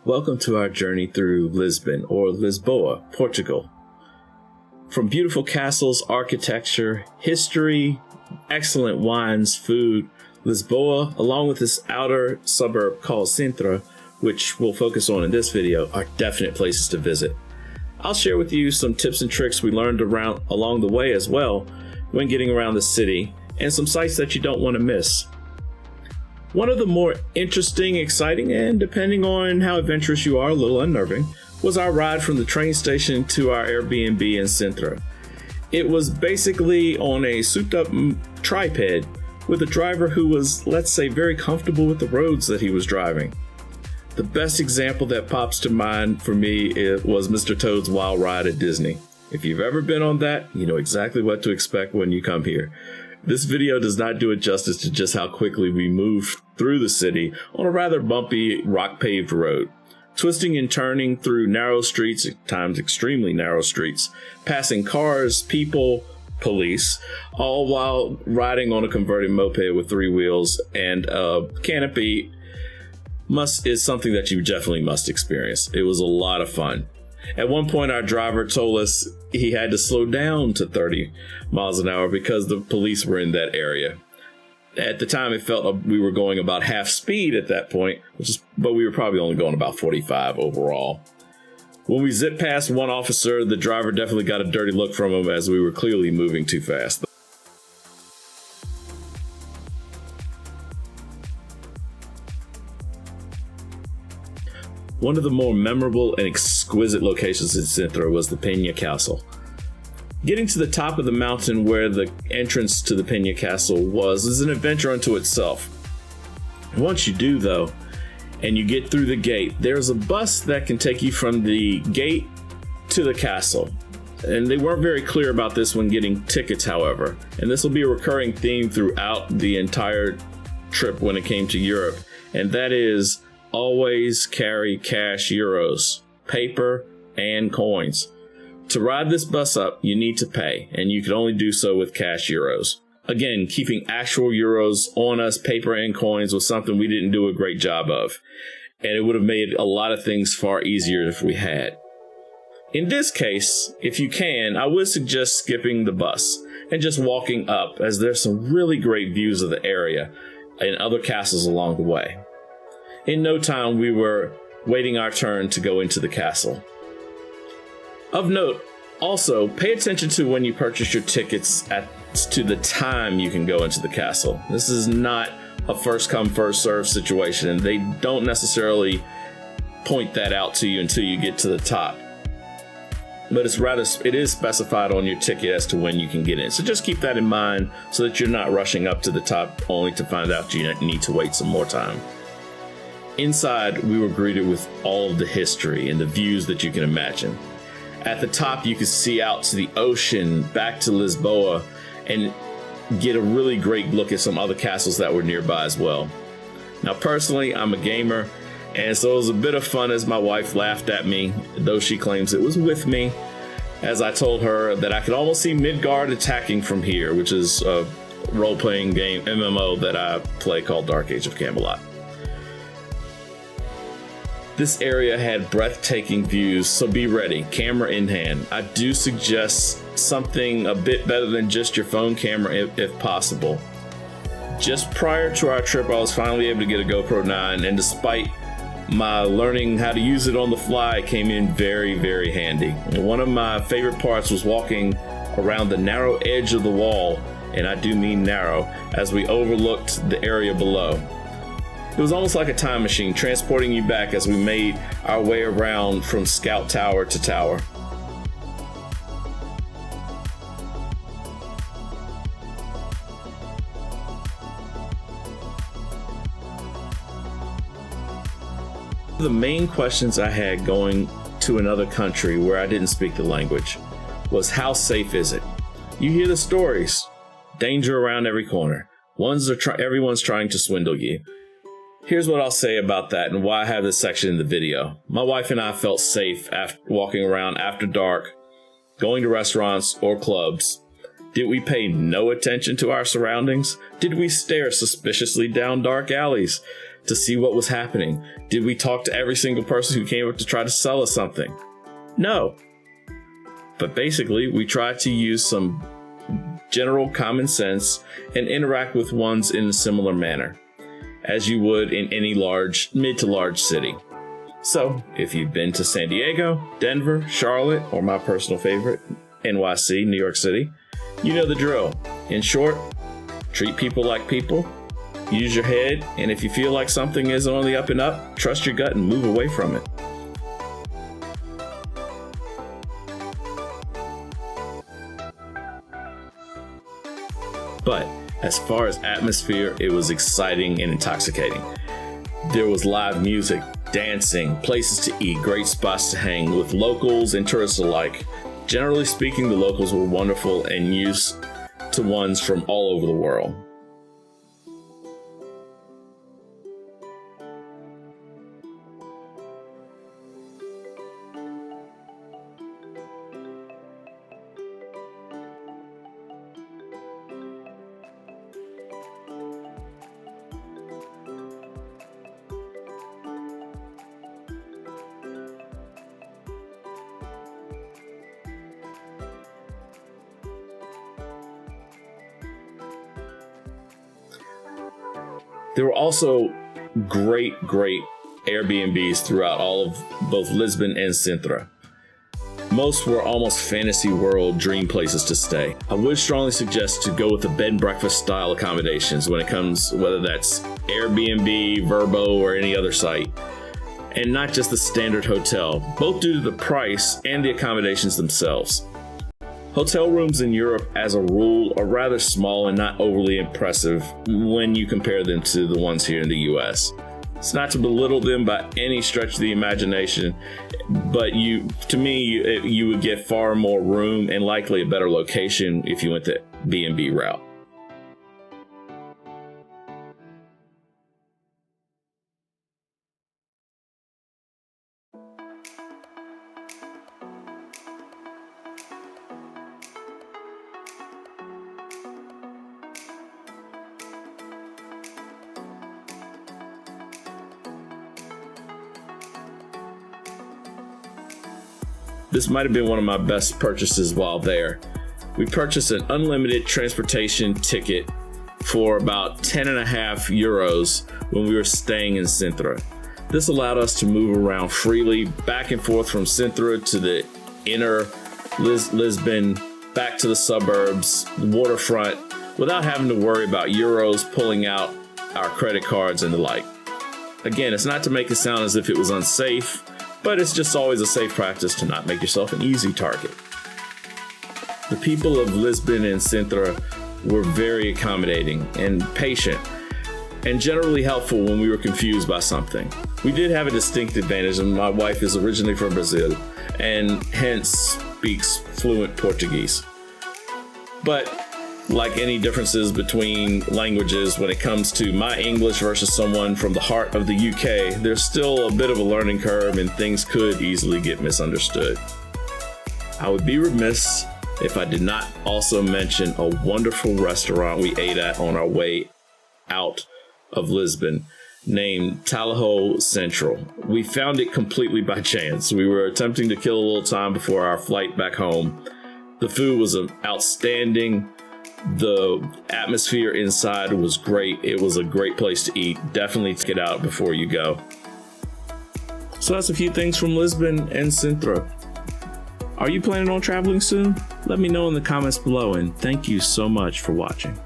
Welcome to our journey through Lisbon, or Lisboa, Portugal. From beautiful castles, architecture, history, excellent wines, food, Lisboa, along with this outer suburb called Sintra, which we'll focus on in this video, are definite places to visit. I'll share with you some tips and tricks we learned along the way as well when getting around the city, and some sites that you don't want to miss. One of the more interesting, exciting, and depending on how adventurous you are, a little unnerving, was our ride from the train station to our Airbnb in Sintra. It was basically on a souped-up tripod with a driver who was, let's say, very comfortable with the roads that he was driving. The best example that pops to mind for me was Mr. Toad's Wild Ride at Disney. If you've ever been on that, you know exactly what to expect when you come here. This video does not do it justice to just how quickly we moved through the city on a rather bumpy, rock-paved road, twisting and turning through narrow streets, at times extremely narrow streets, passing cars, people, police, all while riding on a converted moped with 3 wheels and a canopy. Is something that you definitely must experience. It was a lot of fun. At one point, our driver told us he had to slow down to 30 miles an hour because the police were in that area. At the time, it felt like we were going about half speed at that point, but we were probably only going about 45 overall. When we zipped past one officer, the driver definitely got a dirty look from him as we were clearly moving too fast. One of the more memorable and exquisite locations in Sintra was the Pena Castle. Getting to the top of the mountain where the entrance to the Pena Castle was is an adventure unto itself. Once you do, though, and you get through the gate, there's a bus that can take you from the gate to the castle. And they weren't very clear about this when getting tickets, however. And this will be a recurring theme throughout the entire trip when it came to Europe. And that is always carry cash euros, paper, and coins. To ride this bus up, you need to pay, and you can only do so with cash euros. Again, keeping actual euros on us, paper and coins, was something we didn't do a great job of, and it would have made a lot of things far easier if we had. In this case, if you can, I would suggest skipping the bus and just walking up, as there's some really great views of the area and other castles along the way. In no time, we were waiting our turn to go into the castle. Of note, also, pay attention to when you purchase your tickets to the time you can go into the castle. This is not a first come, first serve situation, and they don't necessarily point that out to you until you get to the top. But it is specified on your ticket as to when you can get in. So just keep that in mind so that you're not rushing up to the top only to find out you need to wait some more time. Inside, we were greeted with all of the history and the views that you can imagine. At the top, you could see out to the ocean, back to Lisboa, and get a really great look at some other castles that were nearby as well. Now, personally, I'm a gamer, and so it was a bit of fun as my wife laughed at me, though she claims it was with me, as I told her that I could almost see Midgard attacking from here, which is a role-playing game, MMO, that I play called Dark Age of Camelot. This area had breathtaking views, so be ready, camera in hand. I do suggest something a bit better than just your phone camera if possible. Just prior to our trip, I was finally able to get a GoPro 9, and despite my learning how to use it on the fly, it came in very, very handy. And one of my favorite parts was walking around the narrow edge of the wall, and I do mean narrow, as we overlooked the area below. It was almost like a time machine, transporting you back as we made our way around from Scout Tower to tower. The main questions I had going to another country where I didn't speak the language was, how safe is it? You hear the stories. Danger around every corner. Everyone's trying to swindle you. Here's what I'll say about that and why I have this section in the video. My wife and I felt safe after walking around after dark, going to restaurants or clubs. Did we pay no attention to our surroundings? Did we stare suspiciously down dark alleys? to see what was happening. Did we talk to every single person who came up to try to sell us something? No. But basically, we tried to use some general common sense and interact with ones in a similar manner, as you would in any mid to large city. So, if you've been to San Diego, Denver, Charlotte, or my personal favorite, NYC, New York City, you know the drill. In short, treat people like people, use your head, and if you feel like something is on the up and up, trust your gut and move away from it. But as far as atmosphere, it was exciting and intoxicating. There was live music, dancing, places to eat, great spots to hang with locals and tourists alike. Generally speaking, the locals were wonderful and used to ones from all over the world. There were also great Airbnbs throughout all of both Lisbon and Sintra. Most were almost fantasy world dream places to stay. I would strongly suggest to go with the bed and breakfast style accommodations when it comes, whether that's Airbnb, Vrbo, or any other site, and not just the standard hotel, both due to the price and the accommodations themselves. Hotel rooms in Europe, as a rule, are rather small and not overly impressive when you compare them to the ones here in the US. It's not to belittle them by any stretch of the imagination, but you would get far more room and likely a better location if you went the B&B route. This might have been one of my best purchases while there. We purchased an unlimited transportation ticket for about 10.5 euros when we were staying in Sintra. This allowed us to move around freely back and forth from Sintra to the inner Lisbon, back to the suburbs, the waterfront, without having to worry about euros pulling out our credit cards and the like. Again, it's not to make it sound as if it was unsafe, but it's just always a safe practice to not make yourself an easy target. The people of Lisbon and Sintra were very accommodating and patient, and generally helpful when we were confused by something. We did have a distinct advantage, and my wife is originally from Brazil and hence speaks fluent Portuguese. But like any differences between languages when it comes to my English versus someone from the heart of the UK, there's still a bit of a learning curve and things could easily get misunderstood. I would be remiss if I did not also mention a wonderful restaurant we ate at on our way out of Lisbon named Talho Central. We found it completely by chance. We were attempting to kill a little time before our flight back home. The food was outstanding. The atmosphere inside was great. It was a great place to eat. Definitely check it out before you go. So that's a few things from Lisbon and Sintra. Are you planning on traveling soon? Let me know in the comments below, and thank you so much for watching.